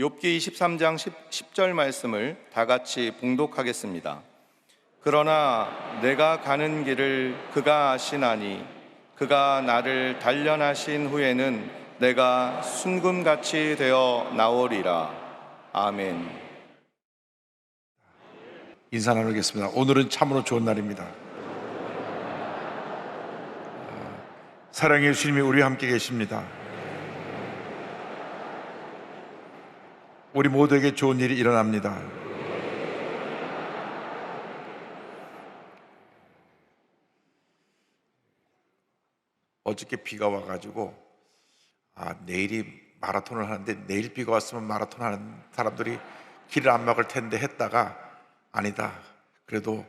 욥기 23장 10절 말씀을 다 같이 봉독하겠습니다. 그러나 내가 가는 길을 그가 아시나니 그가 나를 단련하신 후에는 내가 순금같이 되어 나오리라. 아멘. 인사 나누겠습니다. 오늘은 참으로 좋은 날입니다. 사랑의 주님이 우리와 함께 계십니다. 우리 모두에게 좋은 일이 일어납니다. 어저께 비가 와가지고 내일이 마라톤을 하는데 내일 비가 왔으면 마라톤 하는 사람들이 길을 안 막을 텐데 했다가 아니다, 그래도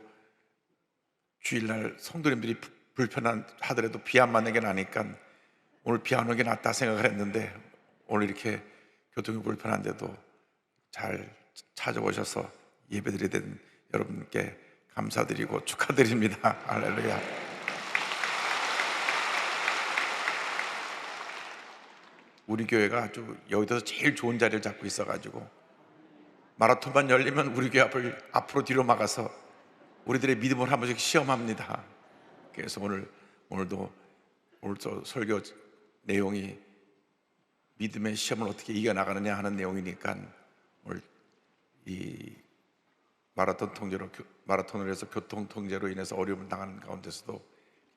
주일날 성도님들이 불편하더라도 비 안 맞는 게 나니까 오늘 비 안 오는 게 낫다 생각을 했는데, 오늘 이렇게 교통이 불편한데도 잘 찾아오셔서 예배드리게 된 여러분께 감사드리고 축하드립니다. 할렐루야. 우리 교회가 아주 여기서 제일 좋은 자리를 잡고 있어가지고 마라톤만 열리면 우리 교회 앞을 앞으로 뒤로 막아서 우리들의 믿음을 한 번씩 시험합니다. 그래서 오늘도 설교 내용이 믿음의 시험을 어떻게 이겨나가느냐 하는 내용이니까 오늘 이 마라톤을 해서 교통 통제로 인해서 어려움을 당하는 가운데서도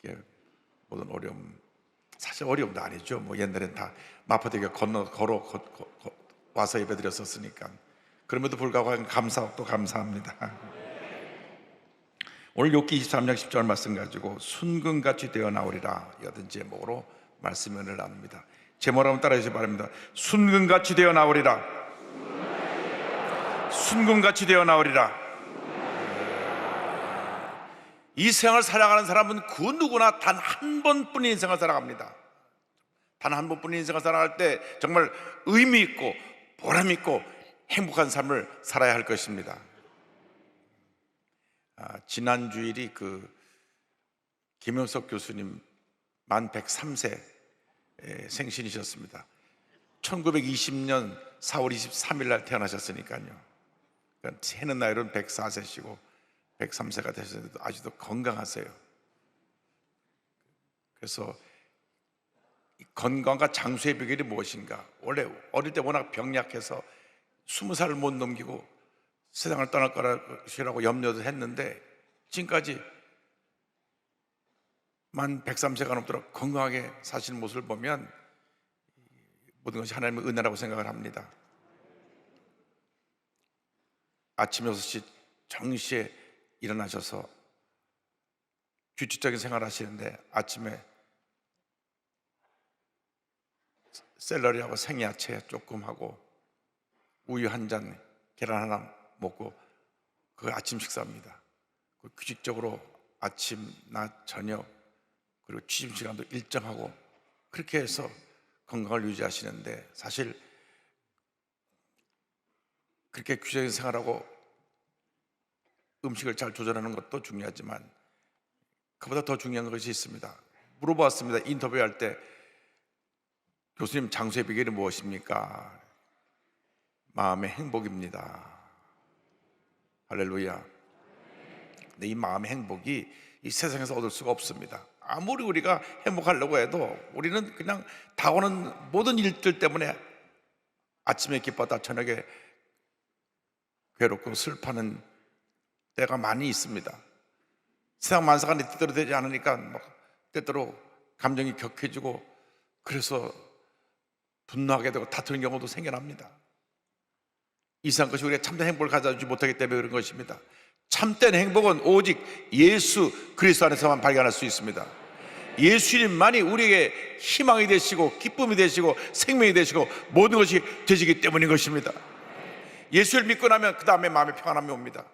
이렇게 모든 어려움, 사실 어려움도 아니죠. 옛날엔 다 마포대교 걸어 와서 예배드렸었으니까. 그럼에도 불구하고 감사하고 또 감사합니다. 오늘 욥기 23장 10절 말씀 가지고 순금같이 되어 나오리라 이라는 제목으로 말씀을 나눕니다. 제목을 한번 따라해 주시기 바랍니다. 순금같이 되어 나오리라. 순금같이 되어 나오리라. 이 생을 살아가는 사람은 그 누구나 단 한 번뿐인 인생을 살아갑니다. 단 한 번뿐인 인생을 살아갈 때 정말 의미 있고 보람 있고 행복한 삶을 살아야 할 것입니다. 지난 주일이 김영석 교수님 만 103세 생신이셨습니다. 1920년 4월 23일 날 태어나셨으니까요. 그러니까 세는 나이로는 104세시고 103세가 되셨는데도 아직도 건강하세요. 그래서 건강과 장수의 비결이 무엇인가? 원래 어릴 때 워낙 병약해서 20살을 못 넘기고 세상을 떠날 거라고 염려도 했는데 지금까지 만 103세가 넘도록 건강하게 사시는 모습을 보면 모든 것이 하나님의 은혜라고 생각을 합니다. 아침 6시 정시에 일어나셔서 규칙적인 생활을 하시는데 아침에 샐러리하고 생야채 조금 하고 우유 한 잔, 계란 하나 먹고 그 아침 식사입니다. 규칙적으로 아침, 낮, 저녁 그리고 취침시간도 일정하고 그렇게 해서 건강을 유지하시는데, 사실 그렇게 규칙적인 생활하고 음식을 잘 조절하는 것도 중요하지만 그보다 더 중요한 것이 있습니다. 물어봤습니다. 인터뷰할 때 교수님, 장수의 비결이 무엇입니까? 마음의 행복입니다. 할렐루야. 근데 이 마음의 행복이 이 세상에서 얻을 수가 없습니다. 아무리 우리가 행복하려고 해도 우리는 그냥 다가오는 모든 일들 때문에 아침에 기뻤다 저녁에 괴롭고 슬퍼하는 때가 많이 있습니다. 세상 만사가 내 뜻대로 되지 않으니까 때때로 감정이 격해지고 그래서 분노하게 되고 다투는 경우도 생겨납니다. 이상한 것이 우리가 참된 행복을 가져주지 못하기 때문에 그런 것입니다. 참된 행복은 오직 예수 그리스도 안에서만 발견할 수 있습니다. 예수님만이 우리에게 희망이 되시고 기쁨이 되시고 생명이 되시고 모든 것이 되시기 때문인 것입니다. 예수를 믿고 나면 그 다음에 마음의 평안함이 옵니다.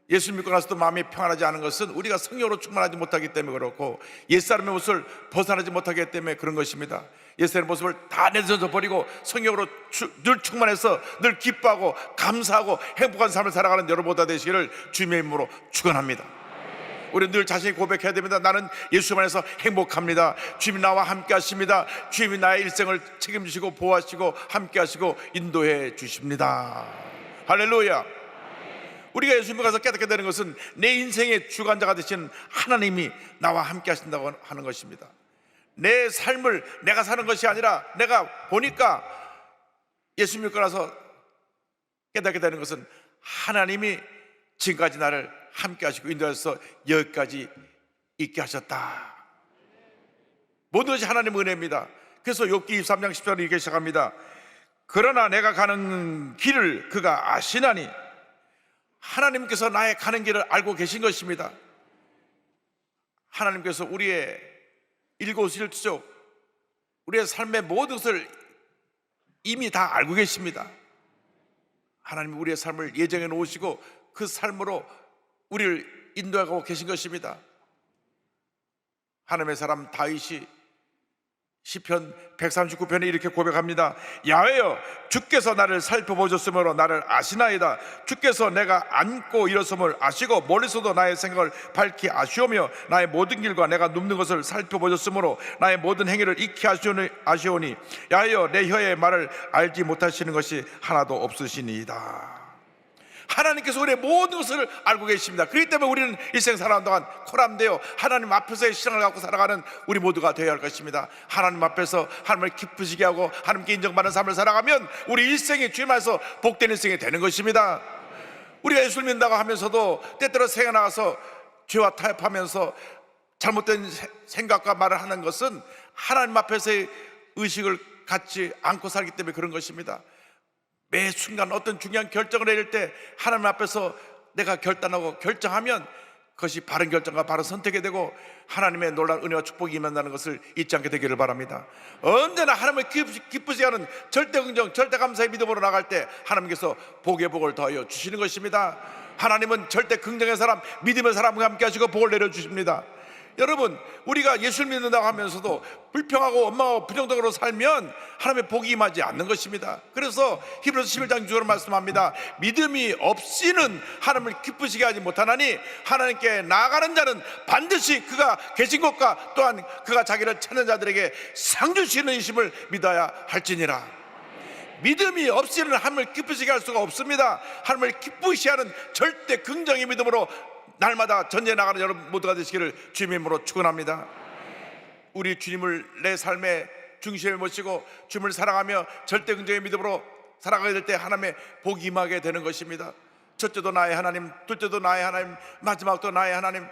예수를 믿고 나서도 마음이 평안하지 않은 것은 우리가 성령으로 충만하지 못하기 때문에 그렇고 옛사람의 모습을 벗어나지 못하기 때문에 그런 것입니다. 옛사람의 모습을 다 내려져 버리고 성령으로 늘 충만해서 늘 기뻐하고 감사하고 행복한 삶을 살아가는 여러분보다 되시기를 주님의 이름으로 축원합니다. 우리 늘 자신이 고백해야 됩니다. 나는 예수 안에서 행복합니다. 주님이 나와 함께 하십니다. 주님이 나의 일생을 책임지시고 보호하시고 함께 하시고 인도해 주십니다. 할렐루야. 우리가 예수님을 가서 깨닫게 되는 것은 내 인생의 주관자가 되신 하나님이 나와 함께 하신다고 하는 것입니다. 내 삶을 내가 사는 것이 아니라 내가 보니까 예수님을 떠나서 깨닫게 되는 것은 하나님이 지금까지 나를 함께 하시고 인도하셔서 여기까지 있게 하셨다. 모든 것이 하나님의 은혜입니다. 그래서 욥기 23장 10절을 이렇게 시작합니다. 그러나 내가 가는 길을 그가 아시나니, 하나님께서 나의 가는 길을 알고 계신 것입니다. 하나님께서 우리의 일거수일투족, 우리의 삶의 모든 것을 이미 다 알고 계십니다. 하나님이 우리의 삶을 예정해 놓으시고 그 삶으로 우리를 인도하고 계신 것입니다. 하나님의 사람 다윗이 시편 139편에 이렇게 고백합니다. 야훼여, 주께서 나를 살펴보셨으므로 나를 아시나이다. 주께서 내가 앉고 일어섬을 아시고 멀리서도 나의 생각을 밝히 아시오며 나의 모든 길과 내가 눕는 것을 살펴보셨으므로 나의 모든 행위를 익히 아시오니 야훼여, 내 혀의 말을 알지 못하시는 것이 하나도 없으시니이다. 하나님께서 우리의 모든 것을 알고 계십니다. 그렇기 때문에 우리는 일생 살아가는 동안 코람되어 하나님 앞에서의 신앙을 갖고 살아가는 우리 모두가 되어야 할 것입니다. 하나님 앞에서 하나님을 기쁘시게 하고 하나님께 인정받는 삶을 살아가면 우리 일생이 주님 안에서 복된 일생이 되는 것입니다. 우리가 예수를 믿는다고 하면서도 때때로 생에 나가서 죄와 타협하면서 잘못된 생각과 말을 하는 것은 하나님 앞에서의 의식을 갖지 않고 살기 때문에 그런 것입니다. 매 순간 어떤 중요한 결정을 내릴 때 하나님 앞에서 내가 결단하고 결정하면 그것이 바른 결정과 바른 선택이 되고 하나님의 놀라운 은혜와 축복이 임한다는 것을 잊지 않게 되기를 바랍니다. 언제나 하나님을 기쁘시게 하는 절대 긍정, 절대 감사의 믿음으로 나갈 때 하나님께서 복의 복을 더하여 주시는 것입니다. 하나님은 절대 긍정의 사람, 믿음의 사람과 함께 하시고 복을 내려주십니다. 여러분, 우리가 예수를 믿는다고 하면서도 불평하고 원망하고 부정적으로 살면 하나님의 복이 임하지 않는 것입니다. 그래서 히브리서 11장 6절을 말씀합니다. 믿음이 없이는 하나님을 기쁘시게 하지 못하나니 하나님께 나아가는 자는 반드시 그가 계신 것과 또한 그가 자기를 찾는 자들에게 상 주시는 이심을 믿어야 할지니라. 믿음이 없이는 하나님을 기쁘시게 할 수가 없습니다. 하나님을 기쁘시게 하는 절대 긍정의 믿음으로 날마다 전쟁에 나가는 여러분 모두가 되시기를 주님의 이름으로 축원합니다. 우리 주님을 내 삶의 중심에 모시고 주님을 사랑하며 절대 긍정의 믿음으로 살아가게 될 때 하나님의 복이 임하게 되는 것입니다. 첫째도 나의 하나님, 둘째도 나의 하나님, 마지막도 나의 하나님.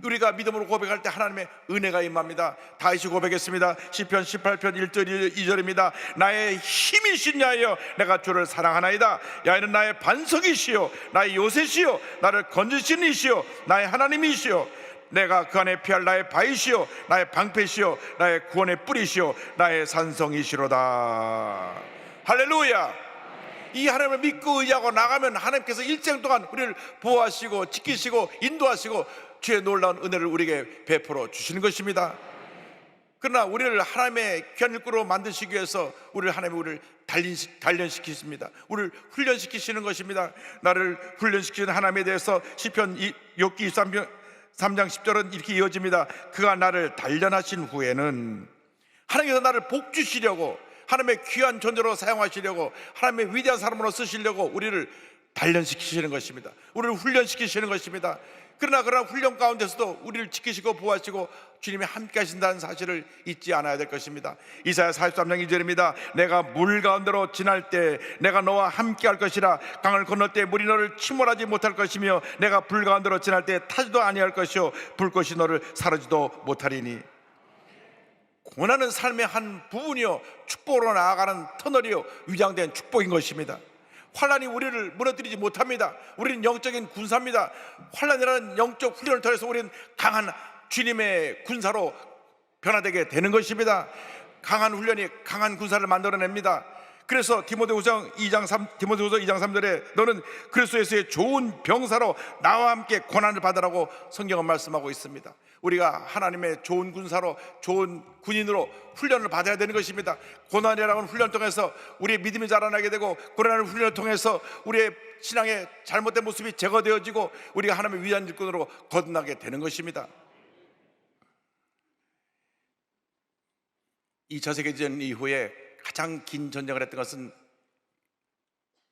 우리가 믿음으로 고백할 때 하나님의 은혜가 임합니다. 다시 고백했습니다. 시편 18편 1절 2절입니다. 나의 힘이신 야여, 내가 주를 사랑하나이다. 야훼는 나의 반석이시요 나의 요새시요 나를 건지시는 이시요 나의 하나님이시요 내가 그 안에 피할 나의 바위시요 나의 방패시요 나의 구원의 뿌리시요 나의 산성이시로다. 할렐루야. 이 하나님을 믿고 의지하고 나가면 하나님께서 일생 동안 우리를 보호하시고 지키시고 인도하시고 주의 놀라운 은혜를 우리에게 베풀어 주시는 것입니다. 그러나 우리를 하나님의 귀한 일꾼으로 만드시기 위해서 우리를 단련시키십니다. 우리를 훈련시키시는 것입니다. 나를 훈련시키는 하나님에 대해서 시편 욥기 3장 10절은 이렇게 이어집니다. 그가 나를 단련하신 후에는 하나님께서 나를 복주시려고 하나님의 귀한 존재로 사용하시려고 하나님의 위대한 사람으로 쓰시려고 우리를 단련시키시는 것입니다. 우리를 훈련시키시는 것입니다. 그러나 훈련 가운데서도 우리를 지키시고 보호하시고 주님이 함께 하신다는 사실을 잊지 않아야 될 것입니다. 이사야 43장 2절입니다. 내가 물 가운데로 지날 때 내가 너와 함께 할 것이라. 강을 건널 때 물이 너를 침몰하지 못할 것이며 내가 불 가운데로 지날 때 타지도 아니할 것이요 불꽃이 너를 사르지도 못하리니. 고난은 삶의 한 부분이요 축복으로 나아가는 터널이요 위장된 축복인 것입니다. 환란이 우리를 무너뜨리지 못합니다. 우리는 영적인 군사입니다. 환란이라는 영적 훈련을 통해서 우리는 강한 주님의 군사로 변화되게 되는 것입니다. 강한 훈련이 강한 군사를 만들어냅니다. 그래서 디모데후서 2장 3절에 너는 그리스도에서의 좋은 병사로 나와 함께 고난을 받으라고 성경은 말씀하고 있습니다. 우리가 하나님의 좋은 군사로, 좋은 군인으로 훈련을 받아야 되는 것입니다. 고난이라는 훈련 통해서 우리의 믿음이 자라나게 되고, 고난의 훈련을 통해서 우리의 신앙의 잘못된 모습이 제거되어지고 우리가 하나님의 위대한 일꾼으로 거듭나게 되는 것입니다. 2차 세계대전 이후에 가장 긴 전쟁을 했던 것은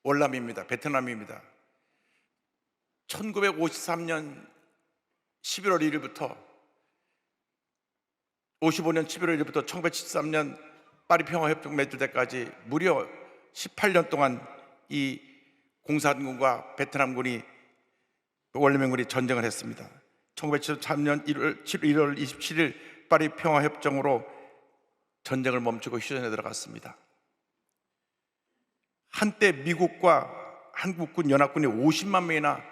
월남입니다. 베트남입니다. 1953년 11월 1일부터 55년 11월 1일부터 1973년 파리 평화협정 맺을 때까지 무려 18년 동안 이 공산군과 베트남군이, 월남군이 전쟁을 했습니다. 1973년 1월 27일 파리 평화협정으로 전쟁을 멈추고 휴전에 들어갔습니다. 한때 미국과 한국군 연합군이 50만 명이나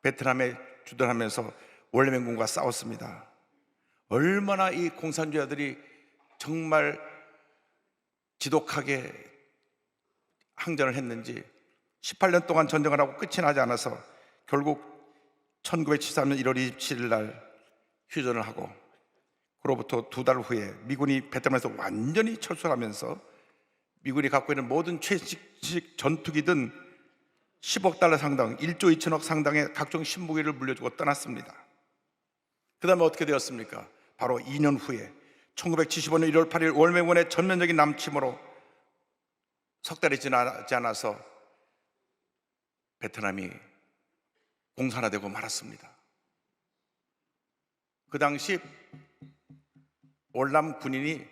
베트남에 주둔하면서 월남군과 싸웠습니다. 얼마나 이 공산주의자들이 정말 지독하게 항전을 했는지 18년 동안 전쟁을 하고 끝이 나지 않아서 결국 1973년 1월 27일 날 휴전을 하고, 그로부터 2달 후에 미군이 베트남에서 완전히 철수하면서 미군이 갖고 있는 모든 최신식 전투기든 10억 달러 상당, 1조 2천억 상당의 각종 신무기를 물려주고 떠났습니다. 그 다음에 어떻게 되었습니까? 바로 2년 후에 1975년 1월 8일 월맹군의 전면적인 남침으로 석 달이 지나지 않아서 베트남이 공산화되고 말았습니다. 그 당시 월남 군인이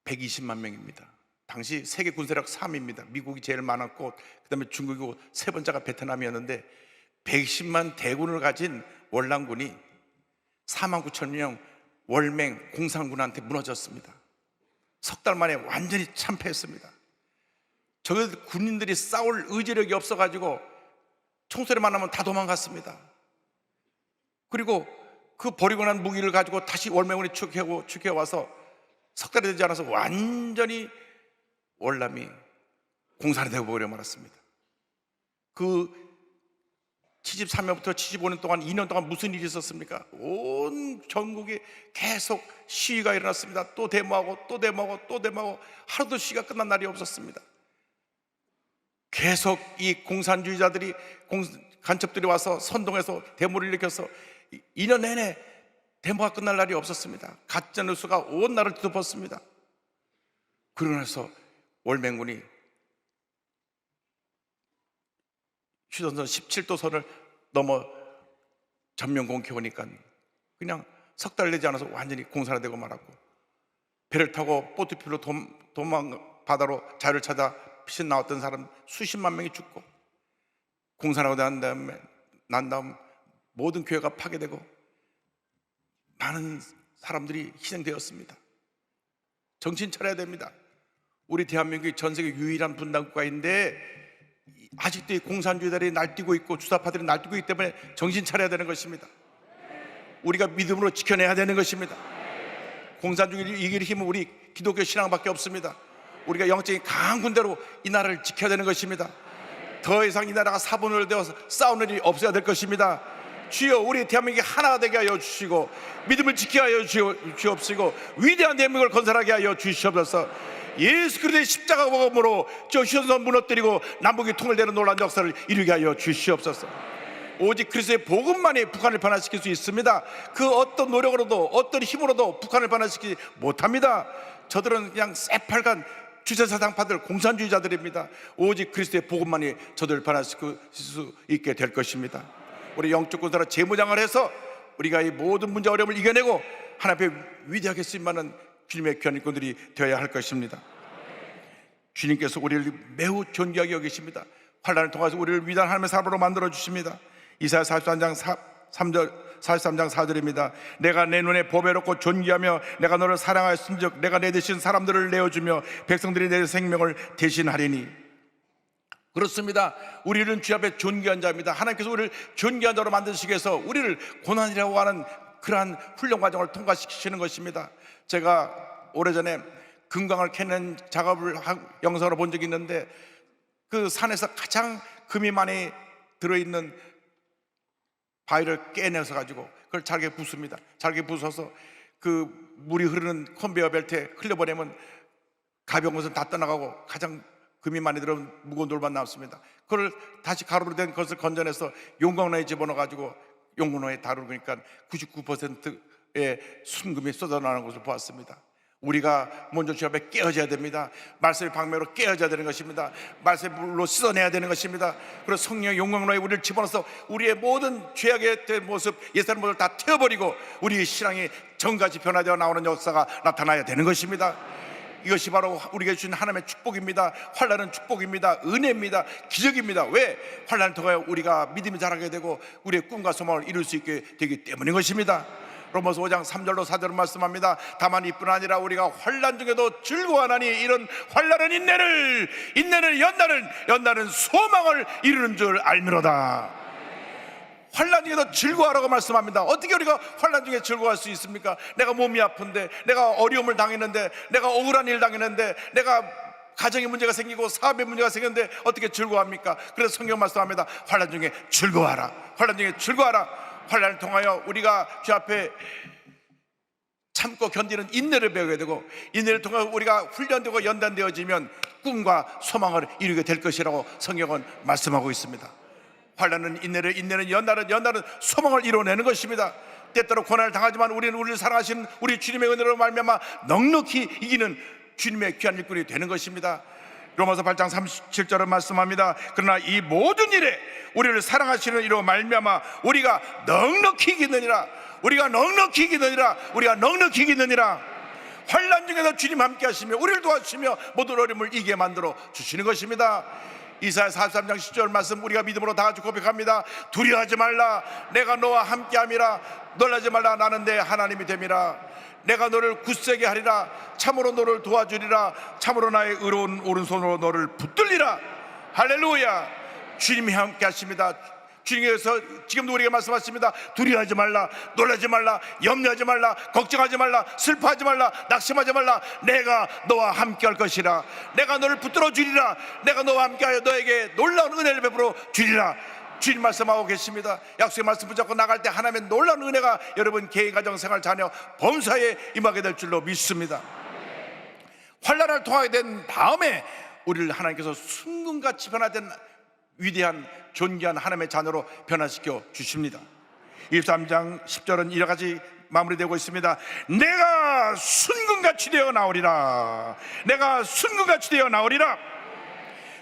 120만 명입니다. 당시 세계 군사력 3위입니다. 미국이 제일 많았고 그 다음에 중국이고 세 번째가 베트남이었는데 110만 대군을 가진 월남군이 4만 9천 명 월맹 공산군한테 무너졌습니다. 석 달 만에 완전히 참패했습니다. 저 군인들이 싸울 의지력이 없어가지고 총소리만 하면 다 도망갔습니다. 그리고 그 버리고 난 무기를 가지고 다시 월맹군이 추격해와서 석 달이 되지 않아서 완전히 월남이 공산화되어 버려 말았습니다. 그 73년부터 75년 동안 2년 동안 무슨 일이 있었습니까? 온 전국에 계속 시위가 일어났습니다. 또 데모하고 또 데모하고 또 데모하고 하루도 시위가 끝난 날이 없었습니다. 계속 이 공산주의자들이, 간첩들이 와서 선동해서 데모를 일으켜서 2년 내내 데모가 끝날 날이 없었습니다. 가짜뉴스가 온 나라를 뒤덮었습니다. 그러고 나서 월맹군이 휴전선 17도 선을 넘어 전면 공격하니까 그냥 석 달 내지 않아서 완전히 공산화되고 말았고, 배를 타고 보트필로 도망 바다로 자유를 찾아 피신 나왔던 사람 수십만 명이 죽고, 공산화가 난 다음 모든 교회가 파괴되고 많은 사람들이 희생되었습니다. 정신 차려야 됩니다. 우리 대한민국이 전 세계 유일한 분단국가인데 아직도 이 공산주의자들이 날뛰고 있고 주사파들이 날뛰고 있기 때문에 정신 차려야 되는 것입니다. 우리가 믿음으로 지켜내야 되는 것입니다. 공산주의를 이길 힘은 우리 기독교 신앙밖에 없습니다. 우리가 영적인 강한 군대로 이 나라를 지켜야 되는 것입니다. 더 이상 이 나라가 사분열되어서 싸우는 일이 없어야 될 것입니다. 주여, 우리 대한민국이 하나가 되게 하여 주시고 믿음을 지키게 하여 주옵시고 위대한 대한민국을 건설하게 하여 주시옵소서. 예수 그리스도의 십자가 복음으로 저 휴전선 무너뜨리고 남북이 통일되는 놀라운 역사를 이루게 하여 주시옵소서. 오직 그리스도의 복음만이 북한을 변화시킬 수 있습니다. 그 어떤 노력으로도 어떤 힘으로도 북한을 변화시키지 못합니다. 저들은 그냥 새빨간 주체사상파들, 공산주의자들입니다. 오직 그리스도의 복음만이 저들을 변화시킬 수 있게 될 것입니다. 우리 영적 군사로 재무장을 해서 우리가 이 모든 문제 어려움을 이겨내고 하나님 앞에 위대하게 쓰임받는 주님의 귀한 일꾼들이 되어야 할 것입니다. 주님께서 우리를 매우 존귀하게 여기십니다. 환난을 통해서 우리를 위대한 하나님의 사람으로 만들어 주십니다. 이사야 43장 4절입니다. 내가 내 눈에 보배롭고 존귀하며 내가 너를 사랑하였은즉 내가 내 대신 사람들을 내어주며 백성들이 내 생명을 대신하리니. 그렇습니다. 우리는 주 앞에 존귀한 자입니다. 하나님께서 우리를 존귀한 자로 만드시기 위해서 우리를 고난이라고 하는 그러한 훈련 과정을 통과시키시는 것입니다. 제가 오래전에 금강을 캐는 작업을 영상으로 본 적이 있는데 그 산에서 가장 금이 많이 들어있는 바위를 깨내서 가지고 그걸 잘게 붓습니다. 잘게 부숴서 그 물이 흐르는 컨베이어 벨트에 흘려보내면 가벼운 것은 다 떠나가고 가장 금이 많이 들어온 무거운 돌만 남습니다. 그걸 다시 가루로 된 것을 건져내서 용광로에 집어넣어 가지고 용광로에 다루니까 99%의 순금이 쏟아나는 것을 보았습니다. 우리가 먼저 주 앞에 깨어져야 됩니다. 말씀의 방면으로 깨어져야 되는 것입니다. 말씀의 물로 씻어내야 되는 것입니다. 그리고 성령의 용광로에 우리를 집어넣어서 우리의 모든 죄악의 된 모습, 옛사람 모습을 다 태워버리고 우리의 신앙이 정같이 변화되어 나오는 역사가 나타나야 되는 것입니다. 이것이 바로 우리에게 주신 하나님의 축복입니다. 환난은 축복입니다. 은혜입니다. 기적입니다. 왜? 환난을 통하여 우리가 믿음이 자라게 되고 우리의 꿈과 소망을 이룰 수 있게 되기 때문인 것입니다. 로마서 5장 3절로 4절을 말씀합니다. 다만 이뿐 아니라 우리가 환난 중에도 즐거워하나니 이런 환난은 인내는 연단은 소망을 이루는 줄 알미로다. 환난 중에도 즐거워하라고 말씀합니다. 어떻게 우리가 환난 중에 즐거워할 수 있습니까? 내가 몸이 아픈데, 내가 어려움을 당했는데, 내가 억울한 일 당했는데, 내가 가정에 문제가 생기고 사업에 문제가 생겼는데 어떻게 즐거워합니까? 그래서 성경 말씀합니다. 환난 중에 즐거워하라. 환난 중에 즐거워하라. 환난을 통하여 우리가 주 앞에 참고 견디는 인내를 배우게 되고, 인내를 통하여 우리가 훈련되고 연단되어지면 꿈과 소망을 이루게 될 것이라고 성경은 말씀하고 있습니다. 환난은 인내는 연단은 소망을 이뤄내는 것입니다. 때때로 고난을 당하지만 우리는 우리를 사랑하시는 우리 주님의 은혜로 말미암아 넉넉히 이기는 주님의 귀한 일꾼이 되는 것입니다. 로마서 8장 37절은 말씀합니다. 그러나 이 모든 일에 우리를 사랑하시는 이로 말미암아 우리가 넉넉히 이기느니라. 환난 중에도 주님 함께 하시며 우리를 도와주시며 모든 어려움을 이기게 만들어 주시는 것입니다. 이사야 43장 10절 말씀 우리가 믿음으로 다 같이 고백합니다. 두려워하지 말라. 내가 너와 함께함이라. 놀라지 말라. 나는 내 하나님이 됨이라. 내가 너를 굳세게 하리라. 참으로 너를 도와주리라. 참으로 나의 의로운 오른손으로 너를 붙들리라. 할렐루야. 주님이 함께 하십니다. 주님께서 지금도 우리에게 말씀하십니다. 두려워하지 말라. 놀라지 말라. 염려하지 말라. 걱정하지 말라. 슬퍼하지 말라. 낙심하지 말라. 내가 너와 함께 할 것이라. 내가 너를 붙들어 주리라. 내가 너와 함께하여 너에게 놀라운 은혜를 베풀어 주리라. 주님 말씀하고 계십니다. 약속의 말씀 붙잡고 나갈 때 하나님의 놀라운 은혜가 여러분 개인, 가정, 생활, 자녀, 범사에 임하게 될 줄로 믿습니다. 환난을 통하게 된 다음에 우리를 하나님께서 순금같이 변화된 위대한 존귀한 하나님의 자녀로 변화시켜 주십니다. 23장 10절은 이와 같이 마무리되고 있습니다. 내가 순금같이 되어 나오리라.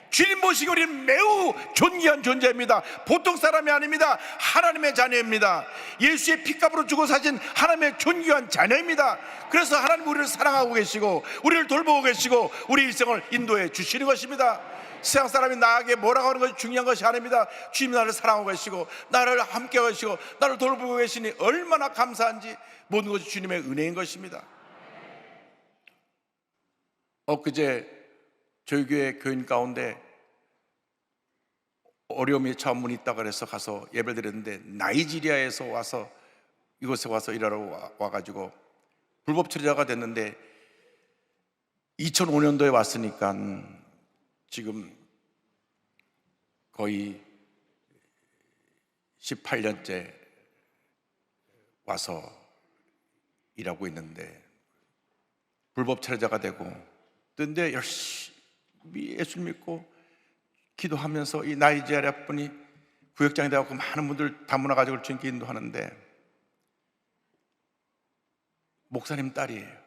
주님 모시기 우리는 매우 존귀한 존재입니다. 보통 사람이 아닙니다. 하나님의 자녀입니다. 예수의 피값으로 주고 사신 하나님의 존귀한 자녀입니다. 그래서 하나님 우리를 사랑하고 계시고 우리를 돌보고 계시고 우리 일생을 인도해 주시는 것입니다. 세상 사람이 나에게 뭐라고 하는 것이 중요한 것이 아닙니다. 주님이 나를 사랑하고 계시고 나를 함께 하시고 나를 돌보고 계시니 얼마나 감사한지 모든 것이 주님의 은혜인 것입니다. 엊그제 저희 교회 교인 가운데 어려움이 처음 있다고 그래서 가서 예배를 드렸는데 나이지리아에서 와서 이곳에 와서 일하러 와가지고 불법 체류자가 됐는데 2005년도에 왔으니까 지금 거의 18년째 와서 일하고 있는데 불법 체류자가 되고 근데 열심히 예수 믿고 기도하면서 이 나이지리아 분이 구역장이 되어서 많은 분들 다문화 가족을 주님께 인도하는데 목사님 딸이에요.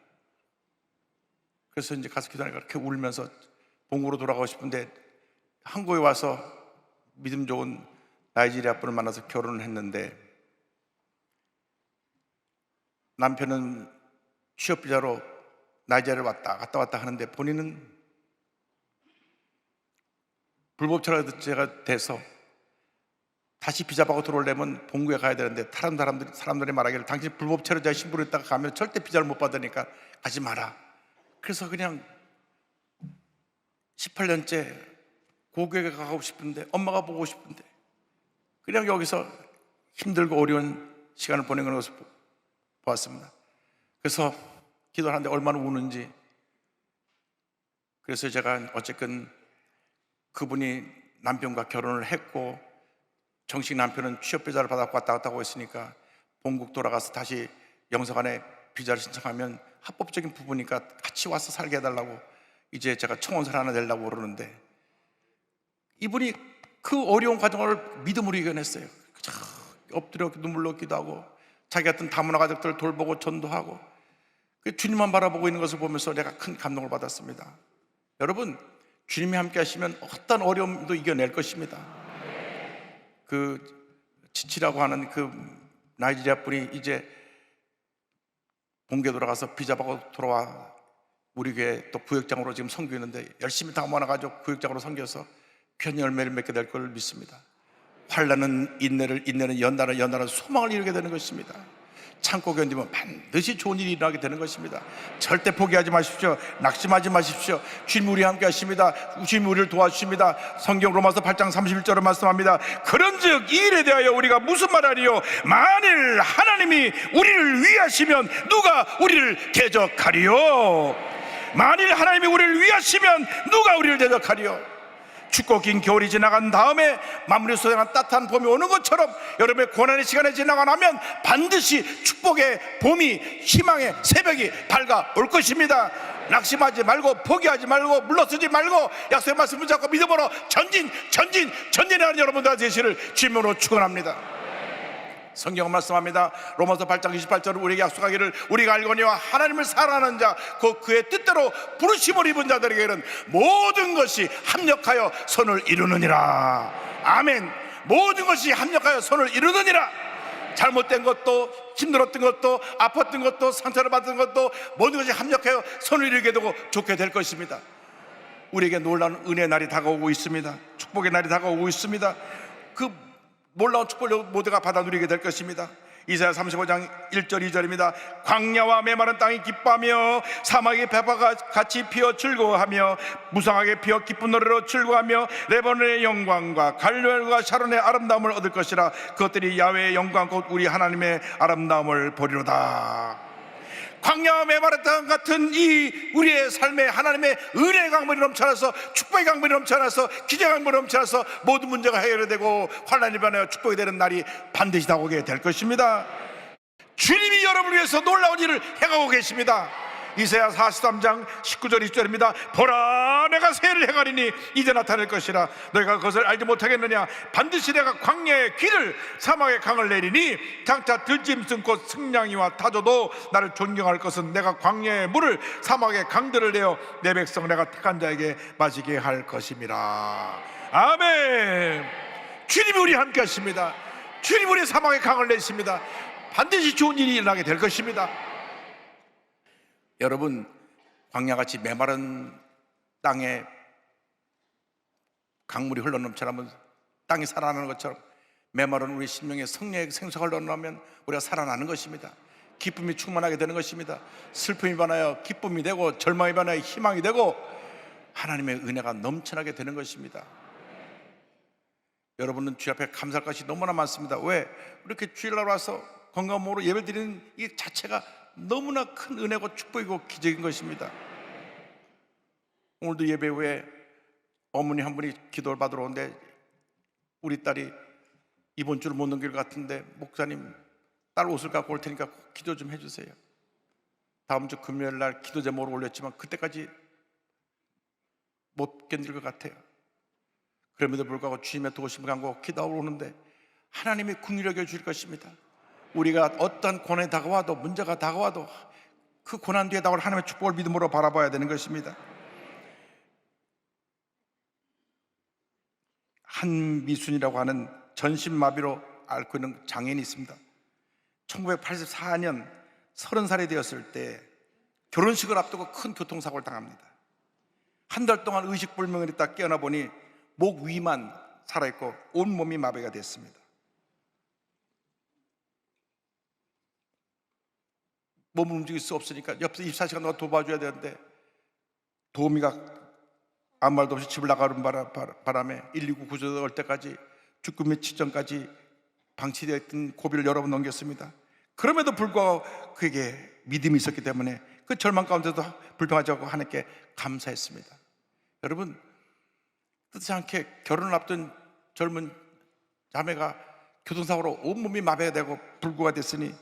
그래서 이제 가서 기도하니까 그렇게 울면서 본국으로 돌아가고 싶은데 한국에 와서 믿음 좋은 나이지리아 분을 만나서 결혼을 했는데 남편은 취업 비자로 나이지리아를 갔다 왔다 하는데 본인은 불법 체류자가 돼서 다시 비자 받고 들어오려면 본국에 가야 되는데 다른 사람들이 말하기를 당신 불법 체류자 신분으로 있다가 가면 절대 비자를 못 받으니까 가지 마라. 그래서 그냥 18년째 고국에 가고 싶은데 엄마가 보고 싶은데 그냥 여기서 힘들고 어려운 시간을 보내는 것을 보았습니다. 그래서 기도하는데 얼마나 우는지 그래서 제가 어쨌든 그분이 남편과 결혼을 했고 정식 남편은 취업 비자를 받았고 왔다 갔다 하고 있으니까 본국 돌아가서 다시 영사관에 비자를 신청하면 합법적인 부부니까 같이 와서 살게 해달라고 이제 제가 청원서를 하나 내려고 그러는데, 이분이 그 어려운 과정을 믿음으로 이겨냈어요. 엎드려 눈물로 기도하고 자기 같은 다문화 가족들 돌보고 전도하고 주님만 바라보고 있는 것을 보면서 내가 큰 감동을 받았습니다. 여러분, 주님이 함께 하시면 어떤 어려움도 이겨낼 것입니다. 그 지치라고 하는 그 나이지리아 분이 이제 본교 돌아가서 비자 받고 돌아와 우리 교회 또 구역장으로 지금 섬기는데, 열심히 다문화가족 구역장으로 섬겨서 큰 열매를 맺게 될 걸 믿습니다. 환난은 인내를, 인내는 연단을, 연단은 소망을 이루게 되는 것입니다. 참고 견디면 반드시 좋은 일이 일어나게 되는 것입니다. 절대 포기하지 마십시오. 낙심하지 마십시오. 주님 우리 함께 하십니다. 주님 우리를 도와주십니다. 성경 로마서 8장 31절을 말씀합니다. 그런즉 이 일에 대하여 우리가 무슨 말하리요? 만일 하나님이 우리를 위하시면 누가 우리를 대적하리요? 만일 하나님이 우리를 위하시면 누가 우리를 대적하리요? 춥고 긴 겨울이 지나간 다음에 마무리 소생한 따뜻한 봄이 오는 것처럼 여러분의 고난의 시간이 지나고 나면 반드시 축복의 봄이, 희망의 새벽이 밝아올 것입니다. 낙심하지 말고 포기하지 말고 물러서지 말고 약속의 말씀 붙잡고 믿음으로 전진하는 여러분들 되시를 주님으로 축원합니다. 성경은 말씀합니다. 로마서 8장 28절은 우리에게 약속하기를 우리가 알거니와 하나님을 사랑하는 자 곧 그의 뜻대로 부르심을 입은 자들에게는 모든 것이 합력하여 선을 이루느니라. 아멘. 모든 것이 합력하여 선을 이루느니라. 잘못된 것도, 힘들었던 것도, 아팠던 것도, 상처를 받은 것도 모든 것이 합력하여 선을 이루게 되고 좋게 될 것입니다. 우리에게 놀라운 은혜의 날이 다가오고 있습니다. 축복의 날이 다가오고 있습니다. 그 놀라운 축복을 모두가 받아 누리게 될 것입니다. 이사야 35장 1절 2절입니다. 광야와 메마른 땅이 기뻐하며 사막의 배파가 같이 피어 즐거워하며 무성하게 피어 기쁜 노래로 즐거워하며 레바논의 영광과 갈멜과 샤론의 아름다움을 얻을 것이라. 그것들이 야훼의 영광 곧 우리 하나님의 아름다움을 보리로다. 광야와 메마른 땅 같은 이 우리의 삶에 하나님의 은혜의 강물이 넘쳐나서, 축복의 강물이 넘쳐나서, 기적의 강물이 넘쳐나서 모든 문제가 해결이 되고 환난이 변하여 축복이 되는 날이 반드시 다가오게 될 것입니다. 주님이 여러분을 위해서 놀라운 일을 행하고 계십니다. 이사야 43장 19절 20절입니다. 보라, 내가 새 일을 행하리니 이제 나타날 것이라. 너희가 그것을 알지 못하겠느냐? 반드시 내가 광야의 길을, 사막의 강을 내리니 장차 들짐승 곧 승냥이와 타조도 나를 존경할 것은 내가 광야의 물을, 사막의 강들을 내어 내 백성 내가 택한 자에게 마시게 할 것임이라. 아멘. 주님이 우리 함께 하십니다. 주님이 우리 사막의 강을 내십니다. 반드시 좋은 일이 일어나게 될 것입니다. 여러분, 광야같이 메마른 땅에 강물이 흘러넘쳐나면 땅이 살아나는 것처럼 메마른 우리 심령의 성령의 생수가 흘러나면 우리가 살아나는 것입니다. 기쁨이 충만하게 되는 것입니다. 슬픔이 변하여 기쁨이 되고, 절망이 변하여 희망이 되고, 하나님의 은혜가 넘쳐나게 되는 것입니다. 여러분은 주 앞에 감사할 것이 너무나 많습니다. 왜? 이렇게 주일날 와서 건강한 몸으로 예배드리는 이 자체가 너무나 큰 은혜고 축복이고 기적인 것입니다. 오늘도 예배 후에 어머니 한 분이 기도를 받으러 오는데 우리 딸이 이번 주를 못 넘길 것 같은데 목사님, 딸 옷을 갖고 올 테니까 꼭 기도 좀 해주세요. 다음 주 금요일 날 기도 제목으로 올렸지만 그때까지 못 견딜 것 같아요. 그럼에도 불구하고 주님의 도우심을 갖고 기도하러 오는데 하나님이 긍휼히 여겨 주실 것입니다. 우리가 어떤 고난이 다가와도, 문제가 다가와도 그 고난 뒤에 다가올 하나님의 축복을 믿음으로 바라봐야 되는 것입니다. 한미순이라고 하는 전신마비로 앓고 있는 장애인이 있습니다. 1984년 30살이 되었을 때 결혼식을 앞두고 큰 교통사고를 당합니다. 한 달 동안 의식불명을 있다 깨어나 보니 목 위만 살아있고 온몸이 마비가 됐습니다. 몸을 움직일 수 없으니까 옆에서 24시간 동안 도와줘야 되는데 도우미가 아무 말도 없이 집을 나가는 바람에 119 구조대가 올 때까지 죽음의 직전까지 방치되어 있던 고비를 여러 번 넘겼습니다. 그럼에도 불구하고 그에게 믿음이 있었기 때문에 그 절망 가운데도 불평하지 않고 하나님께 감사했습니다. 여러분, 뜻지 않게 결혼을 앞둔 젊은 자매가 교통사고로 온몸이 마비가 되고 불구가 됐으니,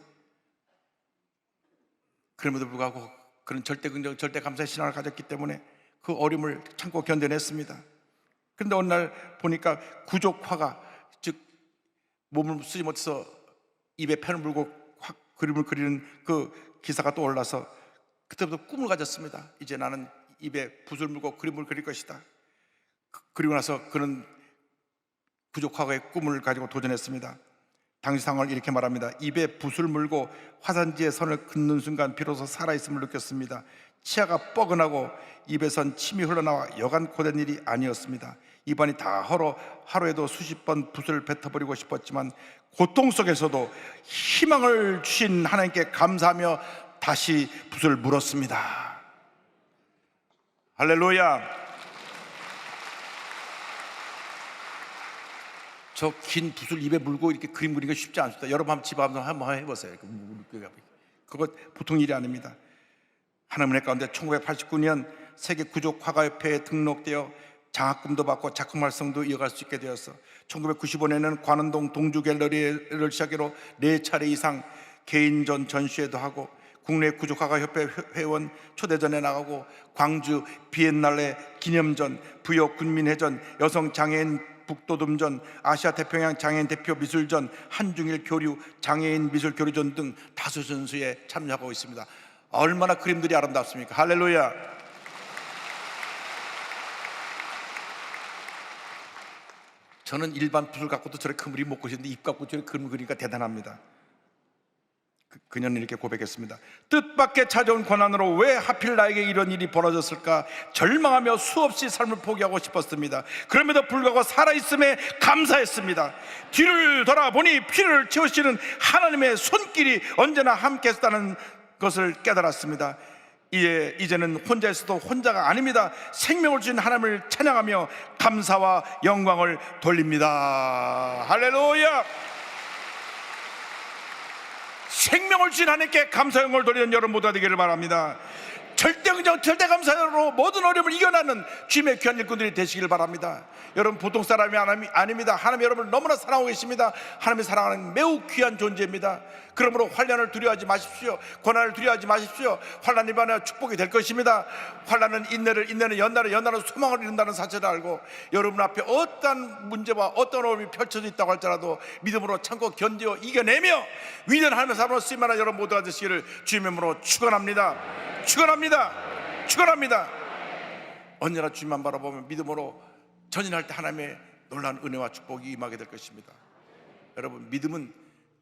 그럼에도 불구하고 그런 절대 긍정, 절대 감사의 신앙을 가졌기 때문에 그 어려움을 참고 견뎌냈습니다. 그런데 어느 날 보니까 구족화가, 즉 몸을 쓰지 못해서 입에 펜을 물고 확 그림을 그리는 그 기사가 또 올라서 그때부터 꿈을 가졌습니다. 이제 나는 입에 붓을 물고 그림을 그릴 것이다. 그리고 나서 그는 구족화의 꿈을 가지고 도전했습니다. 당시 상황을 이렇게 말합니다. 입에 붓을 물고 화산지에 선을 긋는 순간 비로소 살아있음을 느꼈습니다. 치아가 뻐근하고 입에선 침이 흘러나와 여간 고된 일이 아니었습니다. 입안이 다 헐어 하루에도 수십 번 붓을 뱉어버리고 싶었지만 고통 속에서도 희망을 주신 하나님께 감사하며 다시 붓을 물었습니다. 할렐루야. 저 긴 붓을 입에 물고 이렇게 그림 그리기가 쉽지 않습니다. 여러분 한번 집에 한번 해보세요. 그거 보통 일이 아닙니다. 하나님의 가운데 1989년 세계 구족화가협회에 등록되어 장학금도 받고 작품 활성도 이어갈 수 있게 되어서 1995년에는 관원동 동주갤러리를 시작으로 4차례 이상 개인전 전시회도 하고 국내 구족화가협회 회원 초대전에 나가고 광주 비엔날레 기념전, 부여 군민회전, 여성장애인 북도듬전, 아시아 태평양 장애인 대표 미술전, 한중일 교류 장애인 미술 교류전 등 다수 전시에 참여하고 있습니다. 얼마나 그림들이 아름답습니까? 할렐루야. 저는 일반 붓을 갖고도 저렇게 큰 그림 못 그리는데 입 갖고 저렇게 큰 그리니까 대단합니다. 그녀는 이렇게 고백했습니다. 뜻밖의 찾아온 고난으로 왜 하필 나에게 이런 일이 벌어졌을까 절망하며 수없이 삶을 포기하고 싶었습니다. 그럼에도 불구하고 살아있음에 감사했습니다. 뒤를 돌아보니 피를 채우시는 하나님의 손길이 언제나 함께 했다는 것을 깨달았습니다. 이제는 혼자 있어도 혼자가 아닙니다. 생명을 주신 하나님을 찬양하며 감사와 영광을 돌립니다. 할렐루야. 생명을 주신 하나님께 감사 영광을 돌리는 여러분 모두가 되기를 바랍니다. 절대 긍정, 절대 감사로 모든 어려움을 이겨나는 주님의 귀한 일꾼들이 되시길 바랍니다. 여러분 보통 사람이 아닙니다. 하나님 여러분을 너무나 사랑하고 계십니다. 하나님이 사랑하는 매우 귀한 존재입니다. 그러므로 환난을 두려워하지 마십시오. 고난을 두려워하지 마십시오. 환난이 반하여 축복이 될 것입니다. 환난은 인내는 연단은 소망을 이룬다는 사실을 알고 여러분 앞에 어떠한 문제와 어떤 어려움이 펼쳐져 있다고 할지라도 믿음으로 참고 견디어 이겨내며 위대한 하나님의 사람으로 쓰임하는 여러분 모두가 되시기를 주님의 이름으로 축원합니다. 축원합니다. 언제나 주님만 바라보면 믿음으로 전진할 때 하나님의 놀라운 은혜와 축복이 임하게 될 것입니다. 여러분 믿음은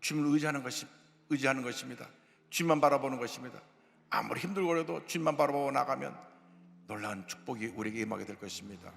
주님을 의지하는 것입니다. 주님만 바라보는 것입니다. 아무리 힘들고라도 주님만 바라보고 나가면 놀라운 축복이 우리에게 임하게 될 것입니다.